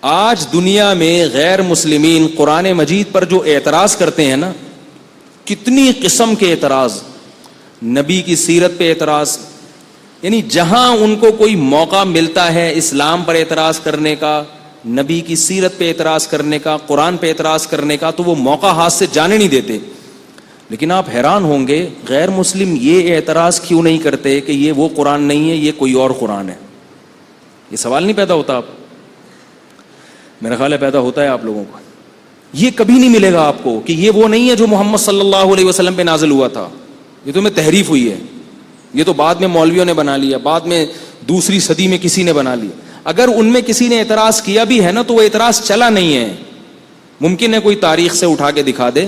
آج دنیا میں غیر مسلمین قرآن مجید پر جو اعتراض کرتے ہیں نا، کتنی قسم کے اعتراض، نبی کی سیرت پہ اعتراض، یعنی جہاں ان کو کوئی موقع ملتا ہے اسلام پر اعتراض کرنے کا، نبی کی سیرت پہ اعتراض کرنے کا، قرآن پہ اعتراض کرنے کا، تو وہ موقع ہاتھ سے جانے نہیں دیتے. لیکن آپ حیران ہوں گے غیر مسلم یہ اعتراض کیوں نہیں کرتے کہ یہ وہ قرآن نہیں ہے، یہ کوئی اور قرآن ہے. یہ سوال نہیں پیدا ہوتا؟ آپ میرا خیال ہے پیدا ہوتا ہے آپ لوگوں کو. یہ کبھی نہیں ملے گا آپ کو کہ یہ وہ نہیں ہے جو محمد صلی اللہ علیہ وسلم پہ نازل ہوا تھا، یہ تو میں تحریف ہوئی ہے، یہ تو بعد میں مولویوں نے بنا لیا، بعد میں دوسری صدی میں کسی نے بنا لیا. اگر ان میں کسی نے اعتراض کیا بھی ہے نا تو وہ اعتراض چلا نہیں ہے. ممکن ہے کوئی تاریخ سے اٹھا کے دکھا دے،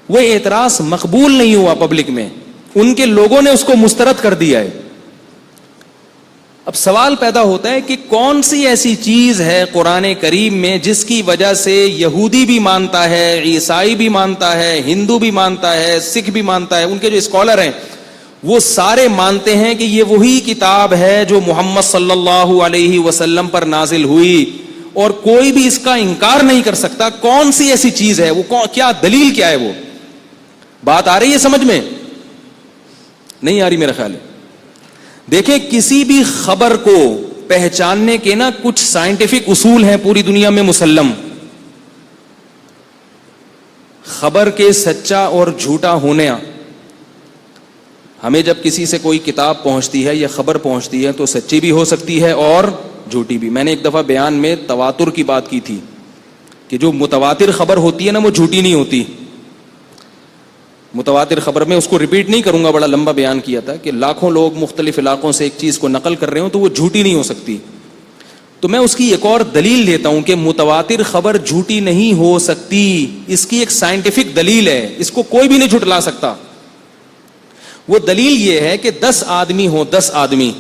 وہ اعتراض مقبول نہیں ہوا پبلک میں، ان کے لوگوں نے اس کو مسترد کر دیا ہے. اب سوال پیدا ہوتا ہے کہ کون سی ایسی چیز ہے قرآن کریم میں جس کی وجہ سے یہودی بھی مانتا ہے، عیسائی بھی مانتا ہے، ہندو بھی مانتا ہے، سکھ بھی مانتا ہے، ان کے جو اسکالر ہیں وہ سارے مانتے ہیں کہ یہ وہی کتاب ہے جو محمد صلی اللہ علیہ وسلم پر نازل ہوئی، اور کوئی بھی اس کا انکار نہیں کر سکتا. کون سی ایسی چیز ہے وہ؟ کیا دلیل کیا ہے وہ؟ بات آ رہی ہے سمجھ میں؟ نہیں آ رہی میرا خیال ہے. دیکھیں کسی بھی خبر کو پہچاننے کے نا کچھ سائنٹیفک اصول ہیں پوری دنیا میں مسلم. خبر کے سچا اور جھوٹا ہونے، ہمیں جب کسی سے کوئی کتاب پہنچتی ہے یا خبر پہنچتی ہے تو سچی بھی ہو سکتی ہے اور جھوٹی بھی. میں نے ایک دفعہ بیان میں تواتر کی بات کی تھی کہ جو متواتر خبر ہوتی ہے نا وہ جھوٹی نہیں ہوتی. متواتر خبر میں اس کو ریپیٹ نہیں کروں گا، بڑا لمبا بیان کیا تھا کہ لاکھوں لوگ مختلف علاقوں سے ایک چیز کو نقل کر رہے ہوں تو وہ جھوٹی نہیں ہو سکتی. تو میں اس کی ایک اور دلیل دیتا ہوں کہ متواتر خبر جھوٹی نہیں ہو سکتی. اس کی ایک سائنٹیفک دلیل ہے، اس کو کوئی بھی نہیں جھٹلا سکتا. وہ دلیل یہ ہے کہ 10 آدمی ہو، 10 آدمی،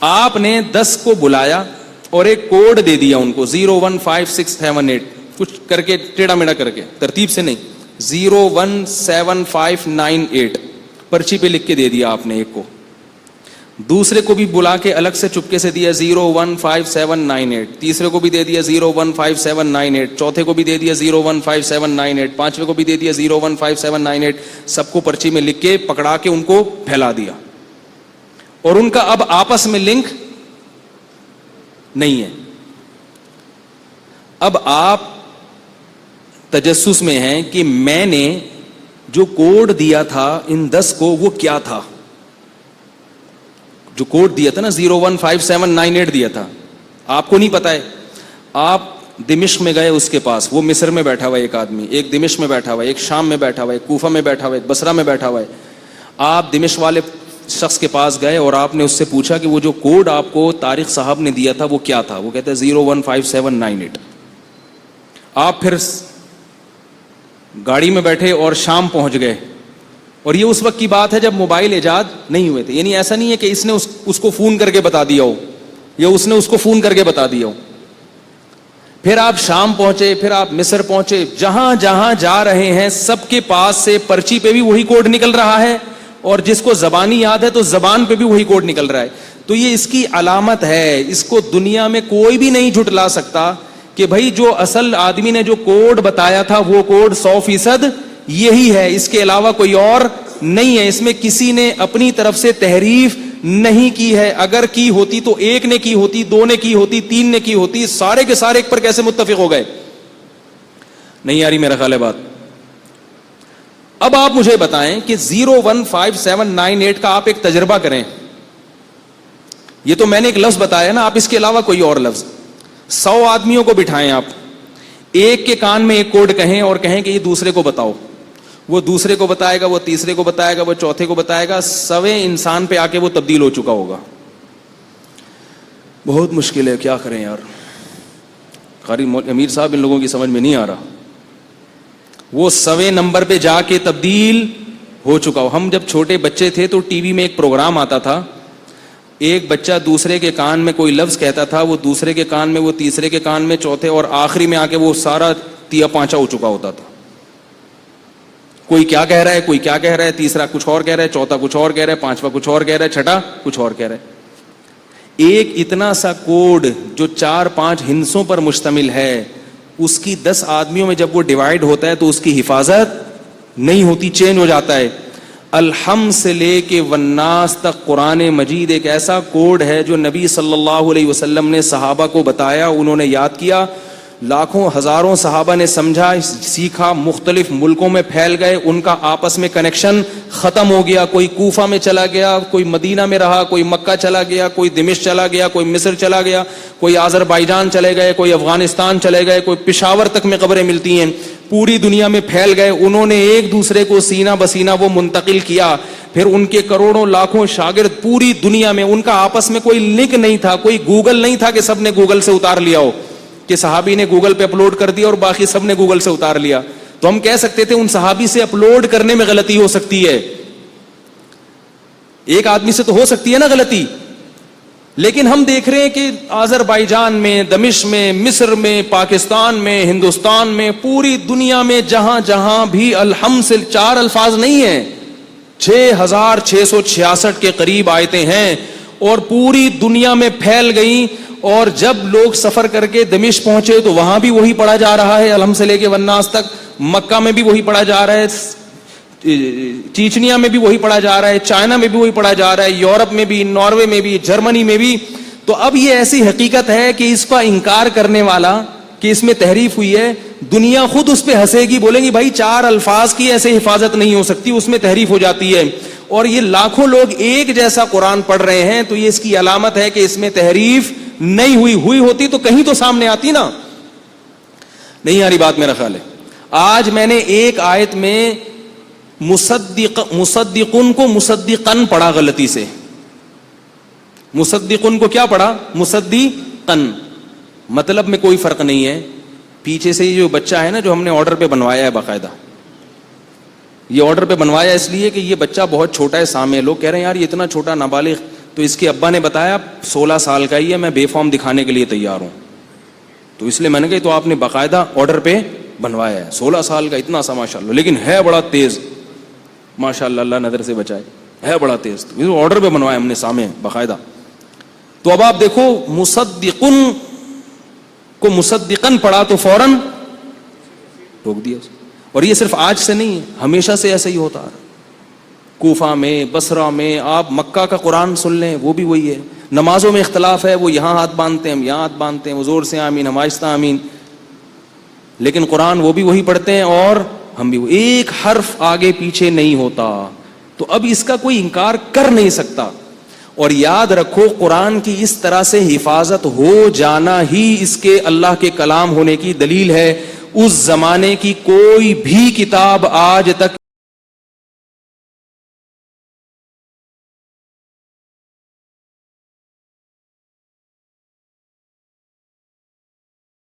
آپ نے 10 کو بلایا اور ایک کوڈ دے دیا ان کو 015678 کچھ کر کے ٹیڑھا میڑھا کر کے، ترتیب سے نہیں، 017598 پرچی پہ لکھ کے دے دیا آپ نے ایک کو. دوسرے کو بھی بلا کے الگ سے چپکے سے دیا 015798، تیسرے کو بھی دے دیا 015798، چوتھے کو بھی دے دیا 015798، پانچویں کو بھی دے دیا 015798. سب کو پرچی میں لکھ کے پکڑا کے ان کو پھیلا دیا، اور ان کا اب آپس میں لنک نہیں ہے. اب آپ تجسس میں ہیں کہ میں نے جو کوڈ دیا تھا ان 10 کو وہ کیا تھا. جو کوڈ دیا تھا نا 015798 دیا تھا، آپ کو نہیں پتا ہے. آپ دمشق میں گئے اس کے پاس، وہ مصر میں بیٹھا ہوا ہے ایک آدمی، ایک دمشق میں بیٹھا ہوا ہے، ایک شام میں بیٹھا ہوا ہے، ایک کوفہ میں بیٹھا ہوا ہے، ایک بصرہ میں بیٹھا ہوا ہے. آپ دمشق والے شخص کے پاس گئے اور آپ نے اس سے پوچھا کہ وہ جو کوڈ آپ کو طارق صاحب نے دیا تھا وہ کیا تھا؟ وہ کہتا ہے 015798. آپ پھر گاڑی میں بیٹھے اور شام پہنچ گئے، اور یہ اس وقت کی بات ہے جب موبائل ایجاد نہیں ہوئے تھے. یعنی ایسا نہیں ہے کہ اس نے اس کو فون کر کے بتا دیا ہو یا اس نے اس کو فون کر کے بتا دیا ہو. پھر آپ شام پہنچے، پھر آپ مصر پہنچے، جہاں جہاں جا رہے ہیں سب کے پاس سے پرچی پہ بھی وہی کوڈ نکل رہا ہے، اور جس کو زبانی یاد ہے تو زبان پہ بھی وہی کوڈ نکل رہا ہے. تو یہ اس کی علامت ہے، اس کو دنیا میں کوئی بھی نہیں جھٹلا سکتا کہ بھائی جو اصل آدمی نے جو کوڈ بتایا تھا وہ کوڈ 100% یہی ہے، اس کے علاوہ کوئی اور نہیں ہے. اس میں کسی نے اپنی طرف سے تحریف نہیں کی ہے. اگر کی ہوتی تو ایک نے کی ہوتی، 2 نے کی ہوتی، 3 نے کی ہوتی، سارے کے سارے ایک پر کیسے متفق ہو گئے؟ نہیں آ رہی میرا خیال ہے بات. اب آپ مجھے بتائیں کہ 015798 کا آپ ایک تجربہ کریں. یہ تو میں نے ایک لفظ بتایا نا، آپ اس کے علاوہ کوئی اور لفظ 100 آدمیوں کو بٹھائیں، آپ ایک کے کان میں ایک کوڈ کہیں اور کہیں کہ یہ دوسرے کو بتاؤ. وہ دوسرے کو بتائے گا، وہ تیسرے کو بتائے گا، وہ چوتھے کو بتائے گا، 100ویں انسان پہ آ کے وہ تبدیل ہو چکا ہوگا. بہت مشکل ہے، کیا کریں یار. قاری امیر صاحب ان لوگوں کی سمجھ میں نہیں آ رہا. وہ 100ویں نمبر پہ جا کے تبدیل ہو چکا ہو. ہم جب چھوٹے بچے تھے تو ٹی وی میں ایک پروگرام آتا تھا، ایک بچہ دوسرے کے کان میں کوئی لفظ کہتا تھا، وہ دوسرے کے کان میں، وہ تیسرے کے کان میں، چوتھے، اور آخری میں آ کے وہ سارا تیا پانچا ہو چکا ہوتا تھا. کوئی کیا کہہ رہا ہے، کوئی کیا کہہ رہا ہے، تیسرا کچھ اور کہہ رہا ہے، چوتھا کچھ اور کہہ رہا ہے، پانچواں کچھ اور کہہ رہا ہے، چھٹا کچھ اور کہہ رہا ہے. ایک اتنا سا کوڈ جو 4-5 ہندسوں پر مشتمل ہے، اس کی 10 آدمیوں میں جب وہ ڈیوائیڈ ہوتا ہے تو اس کی حفاظت نہیں ہوتی، چینج ہو جاتا ہے. الحم سے لے کے والناس تک قرآن مجید ایک ایسا کوڈ ہے جو نبی صلی اللہ علیہ وسلم نے صحابہ کو بتایا، انہوں نے یاد کیا، لاکھوں ہزاروں صحابہ نے سمجھا، سیکھا، مختلف ملکوں میں پھیل گئے، ان کا آپس میں کنیکشن ختم ہو گیا. کوئی کوفہ میں چلا گیا، کوئی مدینہ میں رہا، کوئی مکہ چلا گیا، کوئی دمشق چلا گیا، کوئی مصر چلا گیا، کوئی آذربائیجان چلے گئے، کوئی افغانستان چلے گئے، کوئی پشاور تک میں قبریں ملتی ہیں، پوری دنیا میں پھیل گئے. انہوں نے ایک دوسرے کو سینہ بسینہ وہ منتقل کیا. پھر ان کے کروڑوں لاکھوں شاگرد پوری دنیا میں، ان کا آپس میں کوئی لنک نہیں تھا، کوئی گوگل نہیں تھا کہ سب نے گوگل سے اتار لیا ہو، کہ صحابی نے گوگل پہ اپلوڈ کر دیا اور باقی سب نے گوگل سے اتار لیا. تو ہم کہہ سکتے تھے ان صحابی سے اپلوڈ کرنے میں غلطی ہو سکتی ہے، ایک آدمی سے تو ہو سکتی ہے نا غلطی، لیکن ہم دیکھ رہے ہیں کہ آذربائیجان میں، دمشق میں، مصر میں، پاکستان میں، ہندوستان میں، پوری دنیا میں جہاں جہاں بھی الحمد سے 4 الفاظ نہیں ہیں، 6666 کے قریب آیتیں ہیں اور پوری دنیا میں پھیل گئیں. اور جب لوگ سفر کر کے دمشق پہنچے تو وہاں بھی وہی پڑھا جا رہا ہے، الحمد سے لے کے والناس تک. مکہ میں بھی وہی پڑھا جا رہا ہے، چیچنیا میں بھی وہی پڑھا جا رہا ہے، چائنا میں بھی وہی پڑھا جا رہا ہے، یورپ میں بھی، ناروے میں بھی، جرمنی میں بھی. تو اب یہ ایسی حقیقت ہے کہ اس کا انکار کرنے والا کہ اس میں تحریف ہوئی ہے، دنیا خود اس پہ ہنسے گی، بولیں گی بھائی 4 الفاظ کی ایسے حفاظت نہیں ہو سکتی، اس میں تحریف ہو جاتی ہے. اور یہ لاکھوں لوگ ایک جیسا قرآن پڑھ رہے ہیں تو یہ اس کی علامت ہے کہ اس میں تحریف نہیں ہوئی ہوتی تو کہیں تو سامنے آتی نا. نہیں آ رہی بات میرا خیال ہے. آج میں نے ایک آیت میں مصدقن کو مصدقن پڑھا غلطی سے. مصدقن کو کیا پڑھا؟ مصدقن. مطلب میں کوئی فرق نہیں ہے. پیچھے سے یہ جو بچہ ہے نا، جو ہم نے آرڈر پہ بنوایا ہے باقاعدہ، یہ آرڈر پہ بنوایا اس لیے کہ یہ بچہ بہت چھوٹا ہے. سامنے لوگ کہہ رہے ہیں یار یہ اتنا چھوٹا نابالغ، تو اس کے ابا نے بتایا 16 سال کا ہی ہے، میں بے فارم دکھانے کے لیے تیار ہوں. تو اس لیے میں نے کہا تو آپ نے باقاعدہ آرڈر پہ بنوایا ہے. 16 سال کا اتنا سا ماشاءاللہ، لیکن ہے بڑا تیز ماشاءاللہ، اللہ نظر سے بچائے، ہے بڑا تیز. تو آرڈر پہ بنوایا ہم نے سامنے باقاعدہ. تو اب آپ دیکھو مصدقن کو مصدقن پڑھا تو فوراً روک دیا. اور یہ صرف آج سے نہیں ہے، ہمیشہ سے ایسا ہی ہوتا ہے. کوفہ میں، بصرہ میں، آپ مکہ کا قرآن سن لیں وہ بھی وہی ہے. نمازوں میں اختلاف ہے، وہ یہاں ہاتھ باندھتے ہیں، ہم یہاں ہاتھ باندھتے ہیں، وہ زور سے آمین، ہم آہستہ آمین، لیکن قرآن وہ بھی وہی پڑھتے ہیں اور ہم بھی. ایک حرف آگے پیچھے نہیں ہوتا. تو اب اس کا کوئی انکار کر نہیں سکتا. اور یاد رکھو قرآن کی اس طرح سے حفاظت ہو جانا ہی اس کے اللہ کے کلام ہونے کی دلیل ہے. اس زمانے کی کوئی بھی کتاب آج تک